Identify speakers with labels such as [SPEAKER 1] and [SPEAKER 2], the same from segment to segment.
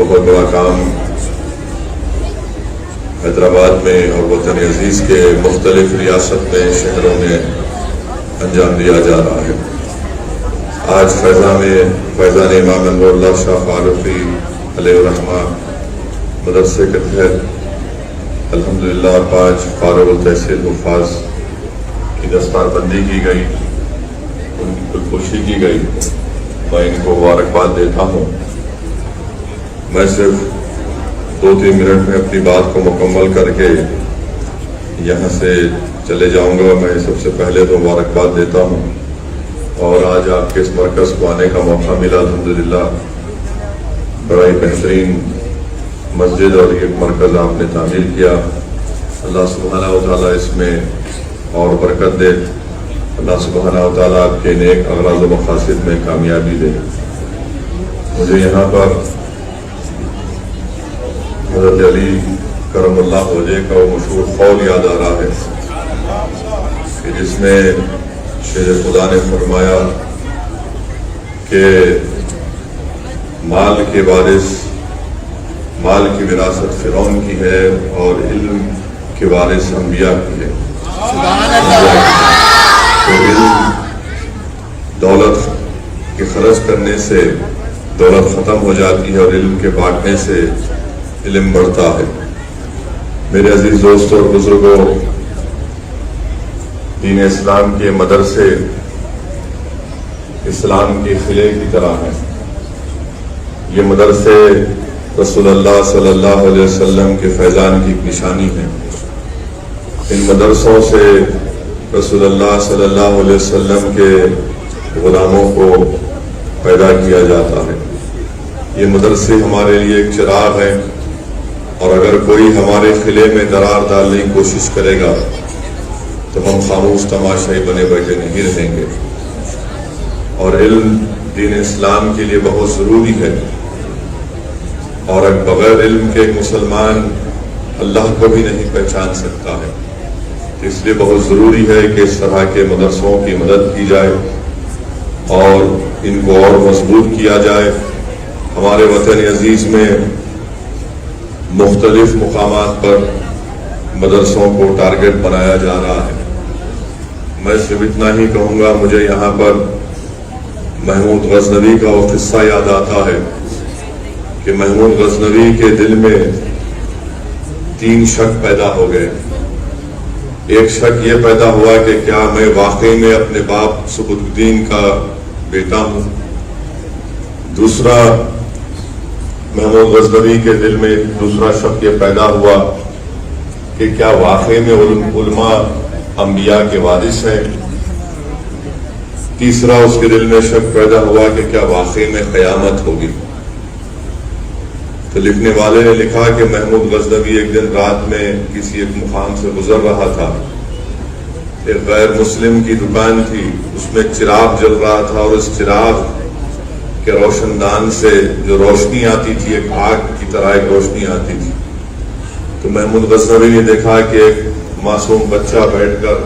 [SPEAKER 1] بہت بڑا کام حیدرآباد میں اور وطن عزیز کے مختلف ریاست میں شہروں میں انجام دیا جا رہا ہے۔ آج فیضان امام انور اللہ شاہ فاروقی علیہ الرحمہ مدرسے کے تحت الحمدللہ 5 فارغ التحصیل حفاظ کی دستار بندی کی گئی، ان کی خودکشی کی گئی۔ میں ان کو مبارکباد دیتا ہوں۔ میں صرف 2-3 منٹ میں اپنی بات کو مکمل کر کے یہاں سے چلے جاؤں گا۔ میں سب سے پہلے تو مبارکباد دیتا ہوں، اور آج آپ کے اس مرکز کو آنے کا موقع ملا الحمدللہ۔ بڑا ہی بہترین مسجد اور ایک مرکز آپ نے تعمیر کیا۔ اللہ سبحانہ و تعالیٰ اس میں اور برکت دے۔ اللہ سبحانہ و تعالیٰ آپ کے نیک اغراض و مقاصد میں کامیابی دے۔ مجھے یہاں پر حضرت علی کرم اللہ وجہ کا وہ مشہور قول یاد آ رہا ہے کہ جس میں شیر خدا نے فرمایا کہ مال کے وارث، مال کی وراثت فرعون کی ہے اور علم کے وارث انبیاء کی ہے۔ تو علم، دولت کے خرچ کرنے سے دولت ختم ہو جاتی ہے اور علم کے بانٹنے سے علم بڑھتا ہے۔ میرے عزیز دوستوں اور بزرگوں، دین اسلام کے مدرسے اسلام کے قلعے کی طرح ہیں۔ یہ مدرسے رسول اللہ صلی اللہ علیہ وسلم کے فیضان کی نشانی ہیں۔ ان مدرسوں سے رسول اللہ صلی اللہ علیہ وسلم کے غلاموں کو پیدا کیا جاتا ہے۔ یہ مدرسے ہمارے لیے ایک چراغ ہیں، اور اگر کوئی ہمارے قلعے میں درار ڈالنے کی کوشش کرے گا تو ہم خاموش تماشائی بنے بیٹھے نہیں رہیں گے۔ اور علم دین اسلام کے لیے بہت ضروری ہے، اور بغیر علم کے ایک مسلمان اللہ کو بھی نہیں پہچان سکتا ہے۔ اس لیے بہت ضروری ہے کہ اس طرح کے مدرسوں کی مدد کی جائے اور ان کو اور مضبوط کیا جائے۔ ہمارے وطن عزیز میں مختلف مقامات پر مدرسوں کو ٹارگٹ بنایا جا رہا ہے۔ میں صرف اتنا ہی کہوں گا، مجھے یہاں پر محمود غزنوی کا وہ قصہ یاد آتا ہے کہ محمود غزنوی کے دل میں 3 شک پیدا ہو گئے۔ ایک شک یہ پیدا ہوا کہ کیا میں واقعی میں اپنے باپ سبکت الدین کا بیٹا ہوں۔ دوسرا، محمود غزنوی کے دل میں دوسرا شک یہ پیدا ہوا کہ کیا واقعی میں علماء انبیاء کے وارث ہیں۔ تیسرا، اس کے دل میں شک پیدا ہوا کہ کیا واقعی میں قیامت ہوگی۔ تو لکھنے والے نے لکھا کہ محمود غزنوی ایک دن رات میں کسی ایک مقام سے گزر رہا تھا۔ ایک غیر مسلم کی دکان تھی، اس میں چراغ جل رہا تھا، اور اس چراغ کے روشن دان سے جو روشنی آتی تھی ایک آگ کی طرح ایک روشنی آتی تھی۔ تو محمود غزنوی نے دیکھا کہ ایک معصوم بچہ بیٹھ کر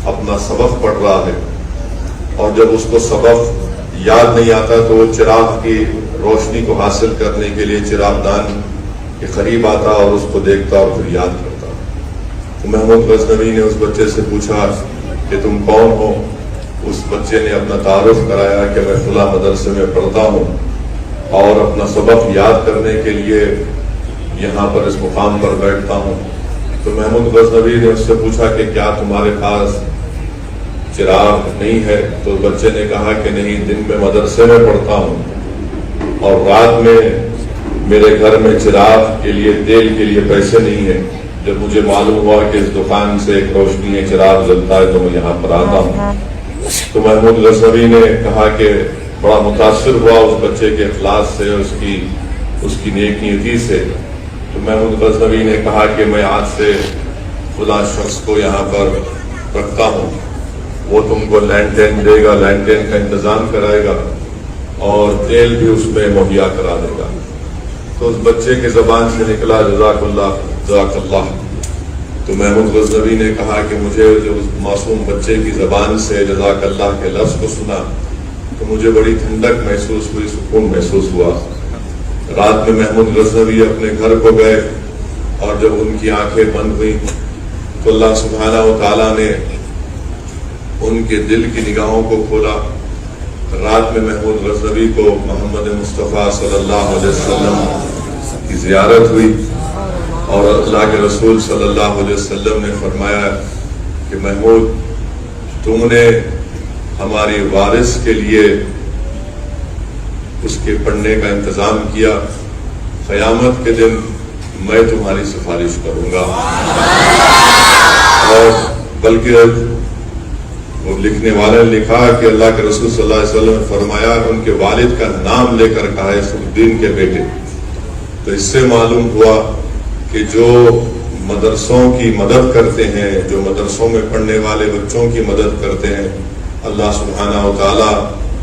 [SPEAKER 1] اپنا سبق پڑھ رہا ہے، اور جب اس کو سبق یاد نہیں آتا تو وہ چراغ کی روشنی کو حاصل کرنے کے لیے چراغ دان کے قریب آتا اور اس کو دیکھتا اور پھر یاد کرتا۔ تو محمود غزنوی نے اس بچے سے پوچھا کہ تم کون ہو؟ اس بچے نے اپنا تعارف کرایا کہ میں فلاں مدرسے میں پڑھتا ہوں اور اپنا سبق یاد کرنے کے لیے یہاں پر اس مقام پر بیٹھتا ہوں۔ تو محمود غزنوی نے اس سے پوچھا کہ کیا تمہارے پاس چراغ نہیں ہے؟ تو بچے نے کہا کہ نہیں، دن میں مدرسے میں پڑھتا ہوں اور رات میں میرے گھر میں چراغ کے لیے، تیل کے لیے پیسے نہیں ہیں۔ جب مجھے معلوم ہوا کہ اس دکان سے ایک روشنی ہے، چراغ جلتا ہے، تو میں یہاں پر آتا ہوں۔ تو محمود غزنوی نے کہا کہ بڑا متاثر ہوا اس بچے کے اخلاص سے، اس کی نیک نیتی سے۔ تو محمود غزنوی نے کہا کہ میں آج سے فلاں شخص کو یہاں پر رکھتا ہوں، وہ تم کو لینٹین دے گا، لینٹین کا انتظام کرائے گا اور تیل بھی اس میں مہیا کرا دے گا۔ تو اس بچے کے زبان سے نکلا جزاک اللہ جزاک اللہ۔ تو محمود غزنوی نے کہا کہ مجھے جو اس معصوم بچے کی زبان سے جزاک اللہ کے لفظ کو سنا تو مجھے بڑی ٹھنڈک محسوس ہوئی، سکون محسوس ہوا۔ رات میں محمود غزنوی اپنے گھر کو گئے اور جب ان کی آنکھیں بند ہوئیں تو اللہ سبحانہ و تعالیٰ نے ان کے دل کی نگاہوں کو کھولا. رات میں محمود غزنوی کو محمد مصطفیٰ صلی اللہ علیہ وسلم کی زیارت ہوئی اور اللہ کے رسول صلی اللہ علیہ وسلم نے فرمایا کہ محمود تم نے ہماری وارث کے لیے اس کے پڑھنے کا انتظام کیا، قیامت کے دن میں تمہاری سفارش کروں گا. اور بلکہ وہ لکھنے والے نے لکھا کہ اللہ کے رسول صلی اللہ علیہ وسلم نے فرمایا ان کے والد کا نام لے کر کہا ہے سعودین کے بیٹے. تو اس سے معلوم ہوا کہ جو مدرسوں کی مدد کرتے ہیں، جو مدرسوں میں پڑھنے والے بچوں کی مدد کرتے ہیں، اللہ سبحانہ و تعالیٰ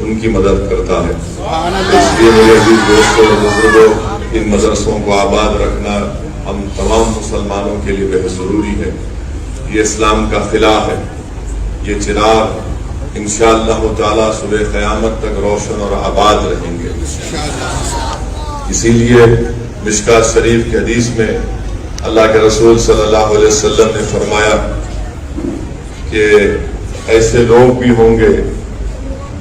[SPEAKER 1] ان کی مدد کرتا ہے. اس لیے میرے عزیز دوستوں اور بزرگوں، ان مدرسوں کو آباد رکھنا ہم تمام مسلمانوں کے لیے بہت ضروری ہے. یہ اسلام کا خلا ہے. یہ چراغ انشاءاللہ تعالیٰ صبح قیامت تک روشن اور آباد رہیں گے. اسی لیے مشکات شریف کی حدیث میں اللہ کے رسول صلی اللہ علیہ وسلم نے فرمایا کہ ایسے لوگ بھی ہوں گے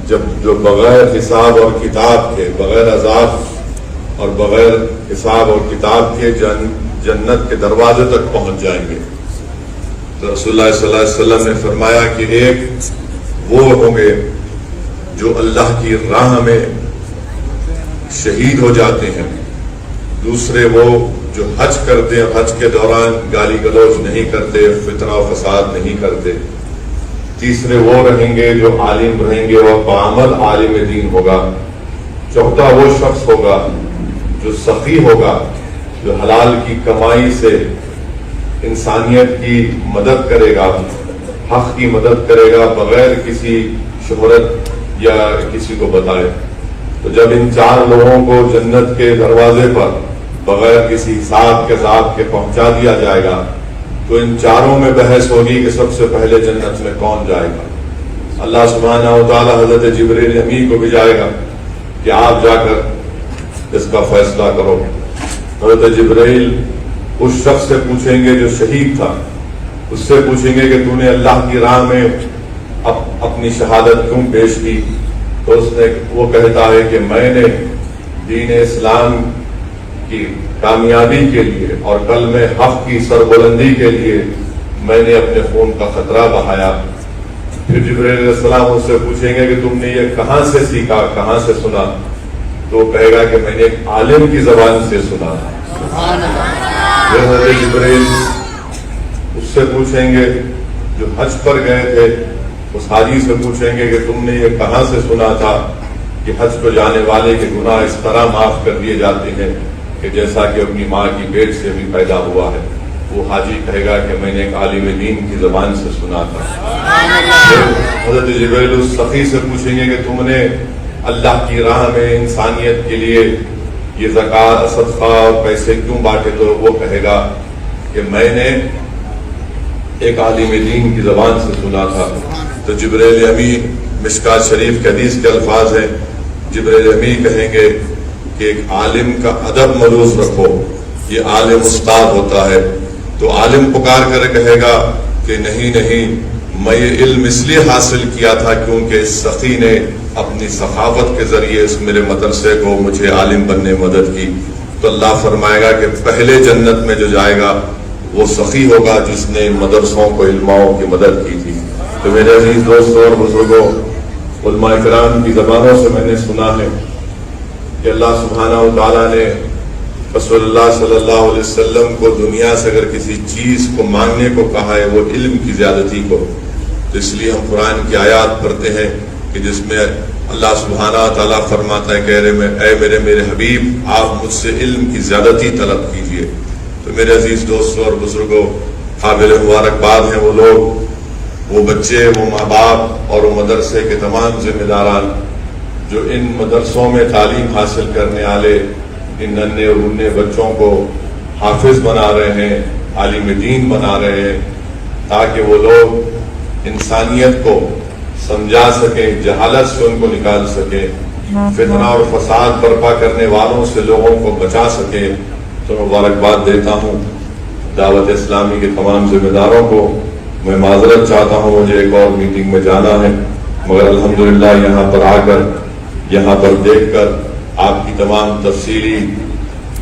[SPEAKER 1] جو بغیر حساب اور کتاب کے، بغیر عذاب اور بغیر حساب اور کتاب کے جنت کے دروازے تک پہنچ جائیں گے. تو رسول اللہ صلی اللہ علیہ وسلم نے فرمایا کہ ایک وہ ہوں گے جو اللہ کی راہ میں شہید ہو جاتے ہیں، دوسرے وہ جو حج کرتے ہیں، حج کے دوران گالی گلوچ نہیں کرتے، فتنہ و فساد نہیں کرتے، تیسرے وہ رہیں گے جو عالم رہیں گے اور بعمل عالم دین ہوگا، چوتھا وہ شخص ہوگا جو سخی ہوگا، جو حلال کی کمائی سے انسانیت کی مدد کرے گا، حق کی مدد کرے گا بغیر کسی شہرت یا کسی کو بتائے. تو جب ان چار لوگوں کو جنت کے دروازے پر بغیر کسی حساب کے ذات کے پہنچا دیا جائے گا تو ان چاروں میں بحث ہوگی کہ سب سے پہلے جنت میں کون جائے گا. اللہ سبحانہ و تعالیٰ حضرت جبرائیل امین کو بھیجائے گا کہ آپ جا کر اس کا فیصلہ کرو. حضرت جبرائیل اس شخص سے پوچھیں گے جو شہید تھا، اس سے پوچھیں گے کہ تو نے اللہ کی راہ میں اپنی شہادت کیوں پیش کی؟ تو وہ کہتا ہے کہ میں نے دین اسلام کی کامیابی کے لیے اور کلمہ حق کی سربلندی کے لیے میں نے اپنے خون کا خطرہ بہایا. پھر جبرائیل علیہ السلام اس سے پوچھیں گے کہ تم نے یہ کہاں سے سیکھا، کہاں سے سنا؟ تو وہ کہے گا کہ میں نے ایک عالم کی زبان سے سنا. حضرت جبرائیل اس سے پوچھیں گے جو حج پر گئے تھے، اس حاجی سے پوچھیں گے کہ تم نے یہ کہاں سے سنا تھا کہ حج کو جانے والے کے گناہ اس طرح معاف کر دیے جاتے ہیں کہ جیسا کہ اپنی ماں کی پیٹ سے بھی پیدا ہوا ہے. وہ حاجی کہے گا کہ میں نے ایک عالم دین کی زبان سے سنا تھا. حضرت جبرائیل اس سخی سے پوچھیں گے کہ تم نے اللہ کی راہ میں انسانیت کے لیے یہ زکوٰۃ، صدقہ اور پیسے کیوں بانٹے؟ تو وہ کہے گا کہ میں نے ایک عالم دین کی زبان سے سنا تھا. تو جبرائیل امین، مشکات شریف کے حدیث کے الفاظ ہیں، جبرائیل امین کہیں گے کہ ایک عالم کا ادب ملوث رکھو، یہ عالم استاد ہوتا ہے. تو عالم پکار کر کہے گا کہ نہیں، میں یہ علم اس لیے حاصل کیا تھا کیونکہ اس سخی نے اپنی سخاوت کے ذریعے اس میرے مدرسے کو مجھے عالم بننے میں مدد کی. تو اللہ فرمائے گا کہ پہلے جنت میں جو جائے گا وہ سخی ہوگا جس نے مدرسوں کو علماؤں کی مدد کی تھی. تو میرے عزیز دوستوں اور بزرگوں، علماء کرام کی زبانوں سے میں نے سنا ہے کہ اللہ سبحانہ و تعالیٰ نے رسول اللہ صلی اللہ علیہ وسلم کو دنیا سے اگر کسی چیز کو مانگنے کو کہا ہے وہ علم کی زیادتی کو. تو اس لیے ہم قرآن کی آیات پڑھتے ہیں کہ جس میں اللہ سبحانہ و تعالیٰ فرماتا ہے کہ اے میرے حبیب آپ مجھ سے علم کی زیادتی طلب کیجئے. تو میرے عزیز دوستوں اور بزرگوں، قابل مبارکباد ہیں وہ لوگ، وہ بچے، وہ ماں باپ اور وہ مدرسے کے تمام ذمہ داران جو ان مدرسوں میں تعلیم حاصل کرنے والے ان ننھے اور منھے بچوں کو حافظ بنا رہے ہیں، عالم دین بنا رہے ہیں، تاکہ وہ لوگ انسانیت کو سمجھا سکیں، جہالت سے ان کو نکال سکیں فتنہ اور فساد برپا کرنے والوں سے لوگوں کو بچا سکے، تو مبارکباد دیتا ہوں دعوت اسلامی کے تمام ذمہ داروں کو۔ میں معذرت چاہتا ہوں، مجھے ایک اور میٹنگ میں جانا ہے، مگر الحمدللہ یہاں پر آ کر، یہاں پر دیکھ کر آپ کی تمام تفصیلی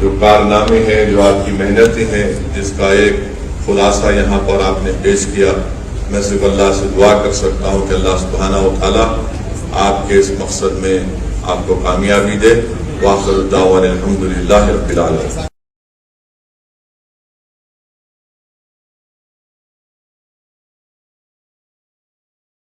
[SPEAKER 1] جو کارنامے ہیں، جو آپ کی محنتیں ہیں، جس کا ایک خلاصہ یہاں پر آپ نے پیش کیا، میں صرف اللہ سے دعا کر سکتا ہوں کہ اللہ سبحانہ و تعالیٰ آپ کے اس مقصد میں آپ کو کامیابی دے۔ وآخر دعوانا الحمدللہ رب العالمین۔